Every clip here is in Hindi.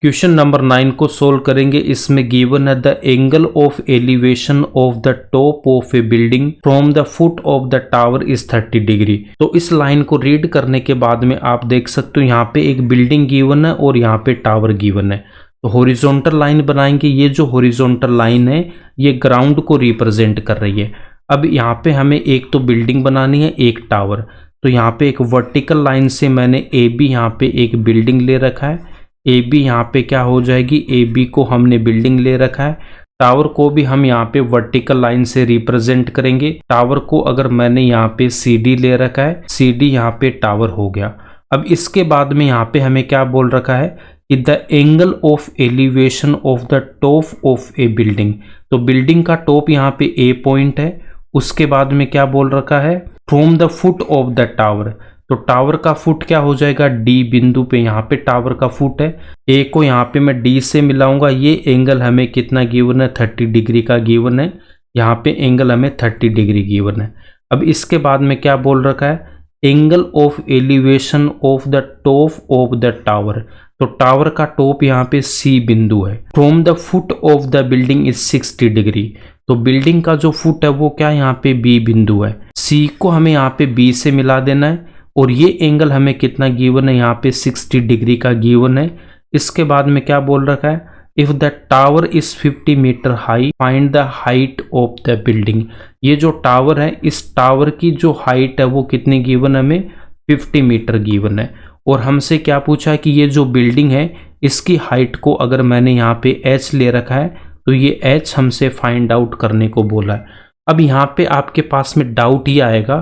क्वेश्चन नंबर 9 को सोल्व करेंगे। इसमें गिवन है the angle of elevation of the top of A building from the foot of the tower is 30 degree. तो इस लाइन को रीड करने के बाद में आप देख सकते हो यहाँ पे एक बिल्डिंग गिवन है और यहाँ पे टावर गिवन है। तो हॉरिजॉन्टल लाइन बनाएंगे। ये जो हॉरिजॉन्टल लाइन है ये ग्राउंड को रिप्रेजेंट कर रही है। अब यहाँ पे हमें एक तो बिल्डिंग बनानी है, एक टावर। तो यहाँ पे एक वर्टिकल लाइन से मैंने ए बी यहाँ पे एक बिल्डिंग ले रखा है। ए बी यहाँ पे क्या हो जाएगी, ए बी को हमने बिल्डिंग ले रखा है। टावर को भी हम यहाँ पे वर्टिकल लाइन से रिप्रेजेंट करेंगे। टावर को अगर मैंने यहाँ पे सी डी ले रखा है, सी डी यहाँ पे टावर हो गया। अब इसके बाद में यहाँ पे हमें क्या बोल रखा है कि the angle of elevation of the top of A building. तो बिल्डिंग का टॉप यहाँ पे ए पॉइंट है। उसके बाद में क्या बोल रखा है, from the foot of the tower. तो टावर का फुट क्या हो जाएगा, डी बिंदु पे यहाँ पे टावर का फुट है। ए को यहाँ पे मैं डी से मिलाऊंगा। ये एंगल हमें कितना गिवन है, 30 डिग्री का गिवन है। यहाँ पे एंगल हमें 30 डिग्री गिवन है। अब इसके बाद में क्या बोल रखा है, angle of elevation of the top of the tower. तो टावर का टॉप यहाँ पे सी बिंदु है। From the foot of the building is 60 degree. तो बिल्डिंग का जो फुट है वो क्या यहाँ पे बी बिंदु है। सी को हमें यहाँ पे बी से मिला देना है और ये एंगल हमें कितना गिवन है, यहाँ पे 60 डिग्री का गिवन है। इसके बाद में क्या बोल रखा है, if the tower is 50 metre high find the height of the building. ये जो टावर है, इस टावर की जो हाइट है वो कितनी गिवन है, हमें 50 मीटर गिवन है। और हमसे क्या पूछा है कि ये जो बिल्डिंग है इसकी हाइट को अगर मैंने यहाँ पे h ले रखा है तो ये h हमसे फाइंड आउट करने को बोला है। अब यहाँ पे आपके पास में डाउट ये आएगा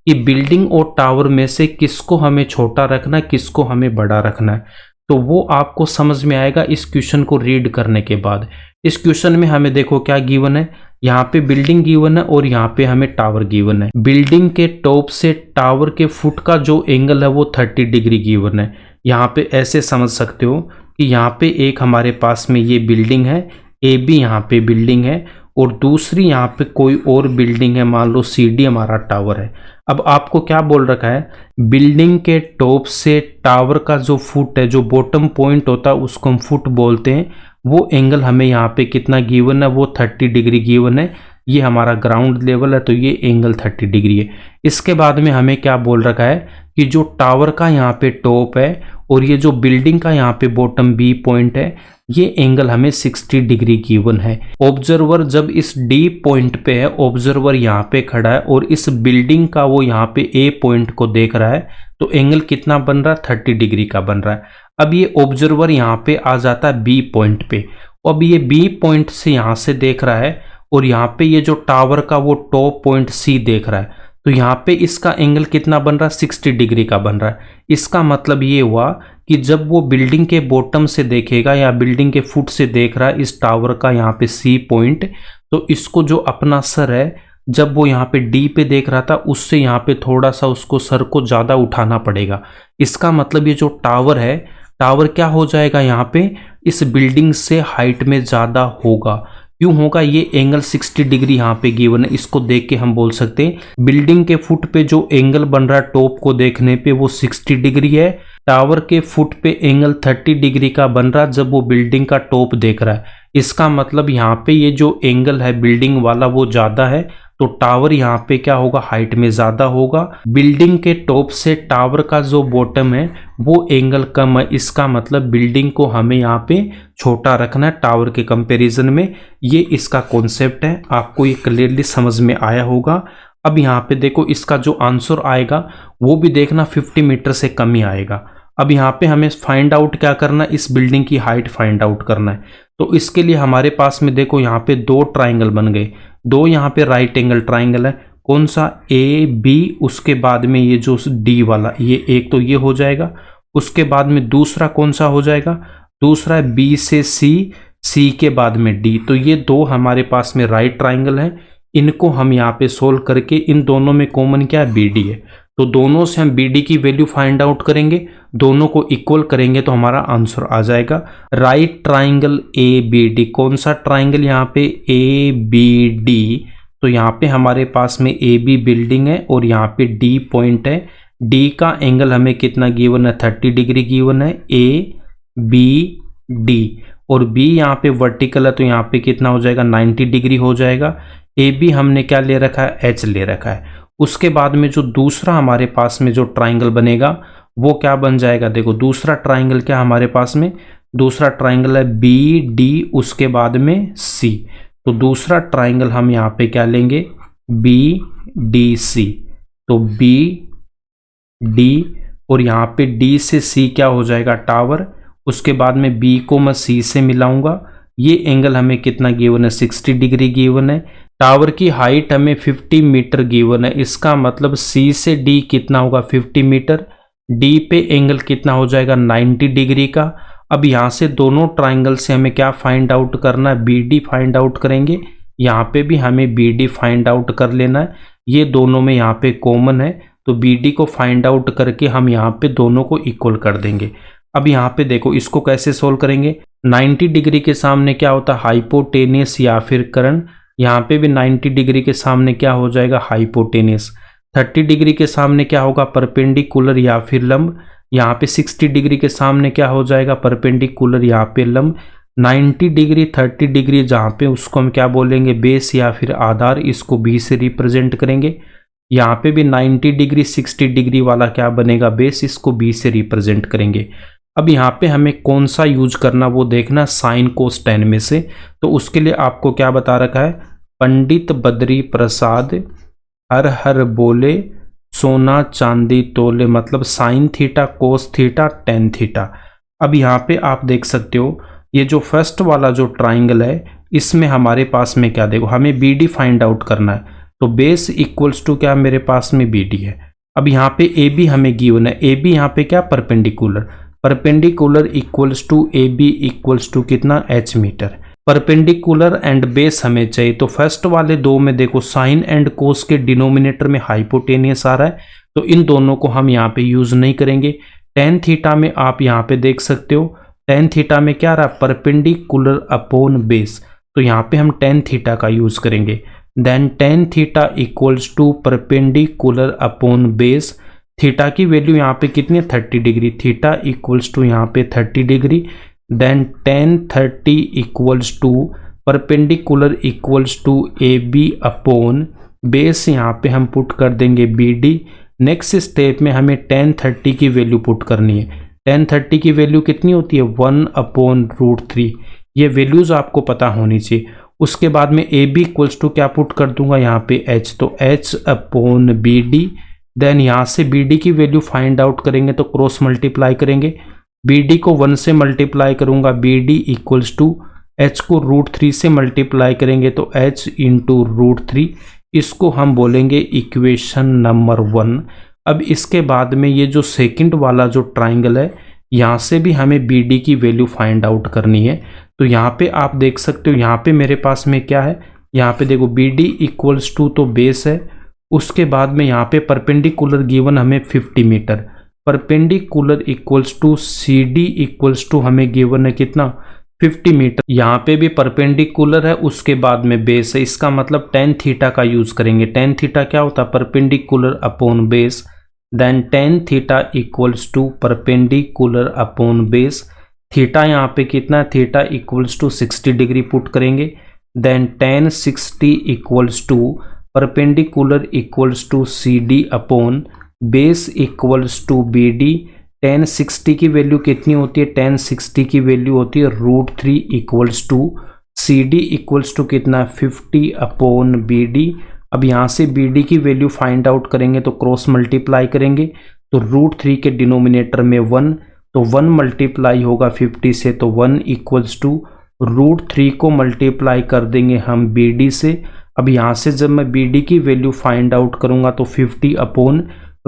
कि बिल्डिंग और टावर में से किसको हमें छोटा रखना है, किसको हमें बड़ा रखना है। तो वो आपको समझ में आएगा इस क्वेश्चन को रीड करने के बाद। इस क्वेश्चन में हमें देखो क्या गिवन है, यहाँ पे बिल्डिंग गिवन है और यहाँ पे हमें टावर गिवन है। बिल्डिंग के टॉप से टावर के फुट का जो एंगल है वो 30 डिग्री गिवन है। यहाँ पे ऐसे समझ सकते हो कि यहाँ पे एक हमारे पास में ये बिल्डिंग है, ए बी यहाँ पे बिल्डिंग है और दूसरी यहाँ पे कोई और बिल्डिंग है, मान लो सी डी हमारा टावर है। अब आपको क्या बोल रखा है, बिल्डिंग के टॉप से टावर का जो फुट है, जो बॉटम पॉइंट होता है उसको हम फुट बोलते हैं, वो एंगल हमें यहाँ पे कितना गिवन है, वो 30 डिग्री गिवन है। ये हमारा ग्राउंड लेवल है तो ये एंगल 30 डिग्री है। इसके बाद में हमें क्या बोल रखा है कि जो टावर का यहाँ पे टॉप है और ये जो बिल्डिंग का यहाँ पे बॉटम बी पॉइंट है, ये एंगल हमें 60 डिग्री गिवन है। ऑब्जर्वर जब इस डी पॉइंट पे है, ऑब्जर्वर यहाँ पे खड़ा है और इस बिल्डिंग का वो यहाँ पे ए पॉइंट को देख रहा है, तो एंगल कितना बन रहा है, 30 डिग्री का बन रहा है। अब ये ऑब्जर्वर यहाँ पे आ जाता है बी पॉइंट पे। अब ये बी पॉइंट से यहाँ से देख रहा है और यहाँ पे ये जो टावर का वो टॉप पॉइंट सी देख रहा है, तो यहाँ पे इसका एंगल कितना बन रहा है, 60 डिग्री का बन रहा है। इसका मतलब ये हुआ कि जब वो बिल्डिंग के बॉटम से देखेगा या बिल्डिंग के फुट से देख रहा है इस टावर का यहाँ पे सी पॉइंट, तो इसको जो अपना सर है, जब वो यहाँ पे डी पे देख रहा था उससे यहाँ पे थोड़ा सा उसको सर को ज़्यादा उठाना पड़ेगा। इसका मतलब ये जो टावर है, टावर क्या हो जाएगा, यहाँ पे इस बिल्डिंग से हाइट में ज़्यादा होगा। क्यों होगा, ये एंगल 60 डिग्री यहाँ पे गिवन है। इसको देख के हम बोल सकते हैं बिल्डिंग के फुट पे जो एंगल बन रहा है टॉप को देखने पे वो 60 डिग्री है। टावर के फुट पे एंगल 30 डिग्री का बन रहा है जब वो बिल्डिंग का टॉप देख रहा है। इसका मतलब यहाँ पे ये जो एंगल है बिल्डिंग वाला वो ज़्यादा है, तो टावर यहाँ पे क्या होगा, हाइट में ज़्यादा होगा। बिल्डिंग के टॉप से टावर का जो बॉटम है वो एंगल कम है। इसका मतलब बिल्डिंग को हमें यहाँ पे छोटा रखना है टावर के कंपैरिजन में। ये इसका कॉन्सेप्ट है, आपको ये क्लियरली समझ में आया होगा। अब यहाँ पे देखो इसका जो आंसर आएगा वो भी देखना 50 मीटर से कम ही आएगा। अब यहाँ पे हमें फाइंड आउट क्या करना है, इस बिल्डिंग की हाइट फाइंड आउट करना है। तो इसके लिए हमारे पास में देखो यहाँ पे दो ट्राइंगल बन गए, दो यहाँ पे राइट एंगल ट्राइंगल है। कौन सा, ए बी, उसके बाद में ये जो डी वाला, ये एक तो ये हो जाएगा। उसके बाद में दूसरा कौन सा हो जाएगा, दूसरा है बी से सी, सी के बाद में डी। तो ये दो हमारे पास में राइट ट्राइंगल है। इनको हम यहाँ पे सोल्व करके इन दोनों में कॉमन क्या है, बी डी है। तो दोनों से हम बी डी की वैल्यू फाइंड आउट करेंगे, दोनों को इक्वल करेंगे तो हमारा आंसर आ जाएगा right triangle A B D. कौन सा ट्राइंगल यहाँ पे, ए बी डी। तो यहाँ पे हमारे पास में ए बी बिल्डिंग है और यहाँ पे डी पॉइंट है। डी का एंगल हमें कितना गिवन है, 30 डिग्री गिवन है। ए बी डी, और बी यहाँ पे वर्टिकल है तो यहाँ पे कितना हो जाएगा 90 डिग्री हो जाएगा। ए बी हमने क्या ले रखा है, एच ले रखा है। उसके बाद में जो दूसरा हमारे पास में जो ट्राइंगल बनेगा वो क्या बन जाएगा, देखो दूसरा ट्राइंगल क्या हमारे पास में, दूसरा ट्राइंगल है बी डी, उसके बाद में सी। तो दूसरा ट्राइंगल हम यहाँ पे क्या लेंगे, बी डी सी। तो बी डी और यहाँ पे डी से सी क्या हो जाएगा, टावर। उसके बाद में बी को मैं सी से मिलाऊंगा। ये एंगल हमें कितना गिवन है, 60 डिग्री गिवन है। टावर की हाइट हमें 50 मीटर गिवन है। इसका मतलब सी से डी कितना होगा, 50 मीटर। डी पे एंगल कितना हो जाएगा, 90 डिग्री का। अब यहाँ से दोनों ट्राइंगल से हमें क्या फाइंड आउट करना है, बी डी फाइंड आउट करेंगे। यहाँ पे भी हमें बी डी फाइंड आउट कर लेना है। ये दोनों में यहाँ पे कॉमन है तो बी डी को फाइंड आउट करके हम यहाँ पे दोनों को इक्वल कर देंगे। अब यहाँ पे देखो इसको कैसे सोल्व करेंगे, 90 डिग्री के सामने क्या होता है, हाइपोटेनियस या फिर करंट। यहाँ पे भी 90 डिग्री के सामने क्या हो जाएगा, हाइपोटेनियस। 30 डिग्री के सामने क्या होगा, परपेंडिकुलर या फिर लंब। यहाँ पे 60 डिग्री के सामने क्या हो जाएगा, परपेंडिकुलर यहाँ पे लंब। 90 डिग्री 30 डिग्री जहाँ पे उसको हम क्या बोलेंगे, बेस या फिर आधार। इसको बी से रिप्रेजेंट करेंगे। यहाँ पे भी 90 डिग्री 60 डिग्री वाला क्या बनेगा, बेस। इसको बी से रिप्रेजेंट करेंगे। अब यहाँ पे हमें कौन सा यूज करना वो देखना, साइन कोस टेन में से। तो उसके लिए आपको क्या बता रखा है, पंडित बद्री प्रसाद हर हर बोले सोना चांदी तोले, मतलब sine theta cos theta tan theta. अब यहाँ पे आप देख सकते हो ये जो फर्स्ट वाला जो ट्राइंगल है इसमें हमारे पास में क्या, देखो हमें बी डी फाइंड आउट करना है। तो बेस इक्वल्स टू क्या, मेरे पास में बी डी है। अब यहाँ पे ए बी हमें गिवन है। ए बी यहाँ पे क्या, perpendicular. Perpendicular equals to A B equals to कितना, H metre. Perpendicular and base हमें चाहिए। तो फर्स्ट वाले दो में देखो साइन एंड कोस के डिनोमिनेटर में हाइपोटेनियस आ रहा है तो इन दोनों को हम यहाँ पे यूज नहीं करेंगे। टेन थीटा में आप यहाँ पे देख सकते हो, टेन थीटा में क्या रहा, परपेंडिकुलर अपॉन बेस। तो यहाँ पे हम टेन थीटा का यूज करेंगे। Then tan theta equals to perpendicular upon base. Theta की वैल्यू यहाँ पे कितनी है, 30 डिग्री। थीटा इक्वल्स टू यहाँ पे 30 degree. Then tan 30 equals to perpendicular equals to A B upon base. यहाँ पे हम पुट कर देंगे बी डी। नेक्स्ट स्टेप में हमें टेन 30 की वैल्यू पुट करनी है। टेन 30 की वैल्यू कितनी होती है, 1/√3। ये वैल्यूज आपको पता होनी चाहिए। उसके बाद में ए बी इक्वल्स टू क्या पुट कर दूंगा यहाँ पे एच, तो H upon B D. Then यहाँ से बी डी की वैल्यू फाइंड आउट करेंगे तो क्रॉस मल्टीप्लाई करेंगे। बी डी को 1 से मल्टीप्लाई करूंगा, B D equals to H को √3 से मल्टीप्लाई करेंगे तो एच इंटू √3। इसको हम बोलेंगे इक्वेशन नंबर 1। अब इसके बाद में ये जो सेकंड वाला जो ट्राइंगल है यहाँ से भी हमें बी डी की वैल्यू फाइंड आउट करनी है। तो यहाँ पे आप देख सकते हो, यहाँ पे मेरे पास में क्या है, यहाँ पे देखो बी डी इक्वल्स टू तो बेस है। उसके बाद में यहाँ पे परपेंडिकुलर गिवन हमें 50 metre. Perpendicular equals to C D equals to हमें गिवन है कितना, 50 मीटर। यहाँ पे भी परपेंडिकुलर है, उसके बाद में बेस है। इसका मतलब टेन थीटा का यूज करेंगे। टेन थीटा क्या होता है, perpendicular upon base. Then tan theta equals to perpendicular upon base. Theta यहाँ पे कितना है, theta equals to 60 degree put करेंगे। Then tan 60 equals to perpendicular equals to C D upon base equals to B D. Tan 60 की वैल्यू कितनी होती है, टेन 60 की वैल्यू होती है √3 equals to C D equals to कितना, 50 अपॉन बी डी। अब यहाँ से बी डी की वैल्यू फाइंड आउट करेंगे तो क्रॉस मल्टीप्लाई करेंगे तो √3 के डिनोमिनेटर में 1, तो 1 मल्टीप्लाई होगा 50 से तो 1 इक्वल्स टू √3 को मल्टीप्लाई कर देंगे हम बी डी से। अब यहाँ से जब मैं बी डी की वैल्यू फाइंड आउट करूँगा तो 50 अपॉन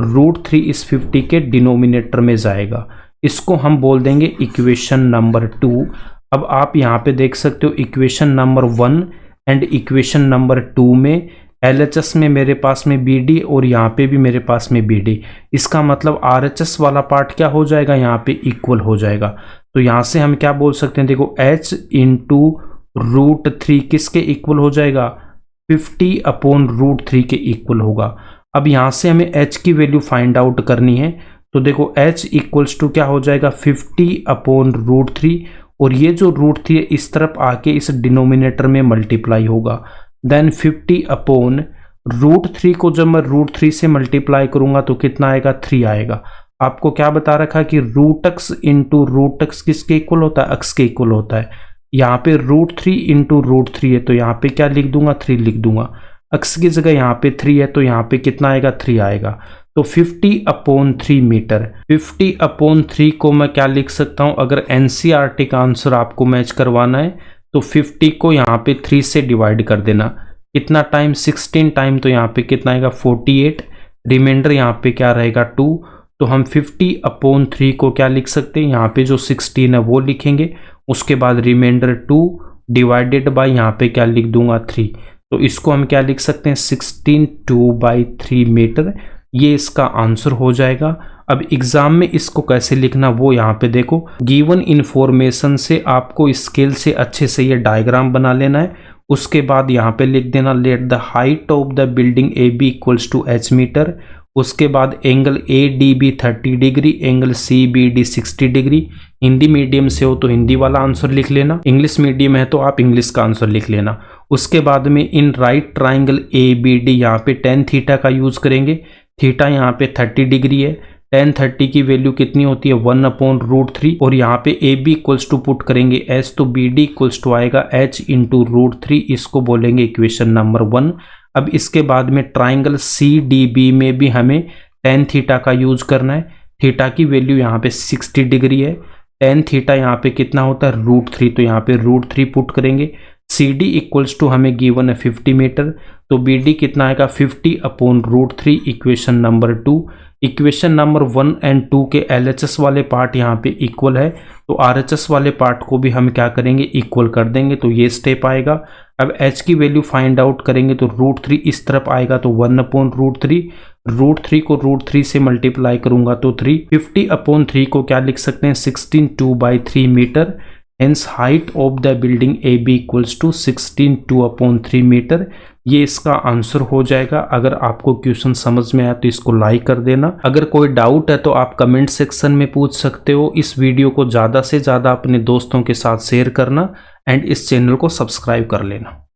√3 इस 50 के डिनोमिनेटर में जाएगा। इसको हम बोल देंगे इक्वेशन नंबर 2। अब आप यहाँ पे देख सकते हो equation number 1 and equation number 2 में LHS में मेरे पास में बी डी और यहाँ पे भी मेरे पास में बी डी। इसका मतलब RHS वाला पार्ट क्या हो जाएगा, यहाँ पे इक्वल हो जाएगा। तो यहाँ से हम क्या बोल सकते हैं, देखो h इंटू √3 किसके इक्वल हो जाएगा, 50 अपॉन √3 के इक्वल होगा। अब यहाँ से हमें h की वैल्यू फाइंड आउट करनी है तो देखो h इक्वल्स टू क्या हो जाएगा, 50 अपॉन √3 और ये जो रूट 3 है इस तरफ आके इस डिनोमिनेटर में मल्टीप्लाई होगा। देन 50 अपॉन रूट 3 को जब मैं रूट 3 से मल्टीप्लाई करूंगा तो कितना आएगा, 3 आएगा। आपको क्या बता रखा कि root x into root x किसके इक्वल होता है, एक्स के इक्वल होता है। यहाँ पे रूट 3 इंटू रूट 3 है तो यहाँ पे क्या लिख दूंगा, 3 लिख दूंगा। एक्स की जगह यहाँ पे 3 है तो यहाँ पे कितना आएगा, 3 आएगा। तो 50 अपॉन 3 मीटर, 50 अपॉन 3 को मैं क्या लिख सकता हूँ, अगर एनसीईआरटी का आंसर आपको मैच करवाना है तो 50 को यहाँ पे 3 से डिवाइड कर देना। कितना टाइम, 16 टाइम, तो यहाँ पे कितना आएगा, 48। रिमाइंडर यहाँ पे क्या रहेगा, 2। तो हम 50 अपॉन 3 को क्या लिख सकते हैं, यहाँ पे जो 16 है वो लिखेंगे, उसके बाद रिमाइंडर 2 डिवाइडेड बाय यहाँ पे क्या लिख दूंगा, 3। तो इसको हम क्या लिख सकते हैं, 16 2/3 मीटर। ये इसका आंसर हो जाएगा। अब एग्जाम में इसको कैसे लिखना वो यहाँ पे देखो, गिवन इन्फॉर्मेशन से आपको स्केल से अच्छे से ये डायग्राम बना लेना है। उसके बाद यहाँ पे लिख देना let the height of the building A B equals to h metre. उसके बाद angle A D B 30 degree, angle C B D 60 degree. Hindi medium से हो तो हिंदी वाला आंसर लिख लेना, इंग्लिश मीडियम है तो आप इंग्लिश का आंसर लिख लेना। उसके बाद में in right triangle A B D यहाँ पे tan थीटा का यूज करेंगे। थीटा यहाँ पे 30 डिग्री है, tan 30 की वैल्यू कितनी होती है, 1/√3। और यहाँ पे A B equals to put करेंगे h, तो बी डी इक्वल्स टू आएगा h इंटू √3। इसको बोलेंगे इक्वेशन नंबर 1। अब इसके बाद में ट्राइंगल सी डी बी में भी हमें tan थीटा का यूज करना है। थीटा की वैल्यू यहाँ पे 60 डिग्री है, tan थीटा यहाँ पे कितना होता है, √3। तो यहाँ पे √3 पुट करेंगे। सी डी इक्वल्स टू हमें गिवन है 50 मीटर, तो बी डी कितना आएगा, 50 upon √3, equation number 2। Equation number 1 and 2 के LHS वाले पार्ट यहाँ पे इक्वल है, तो RHS वाले पार्ट को भी हम क्या करेंगे, इक्वल कर देंगे। तो ये स्टेप आएगा। अब h की वैल्यू फाइंड आउट करेंगे तो √3 इस तरफ आएगा तो 1/√3। √3 को √3 से मल्टीप्लाई करूंगा तो 3। 50 अपॉन 3 को क्या लिख सकते हैं, 16 2/3 metre. Hence height of the building A B equals to 16 2/3 metre. ये इसका आंसर हो जाएगा। अगर आपको क्वेश्चन समझ में आया तो इसको लाइक कर देना। अगर कोई डाउट है तो आप कमेंट सेक्शन में पूछ सकते हो। इस वीडियो को ज़्यादा से ज़्यादा अपने दोस्तों के साथ शेयर करना एंड इस चैनल को सब्सक्राइब कर लेना।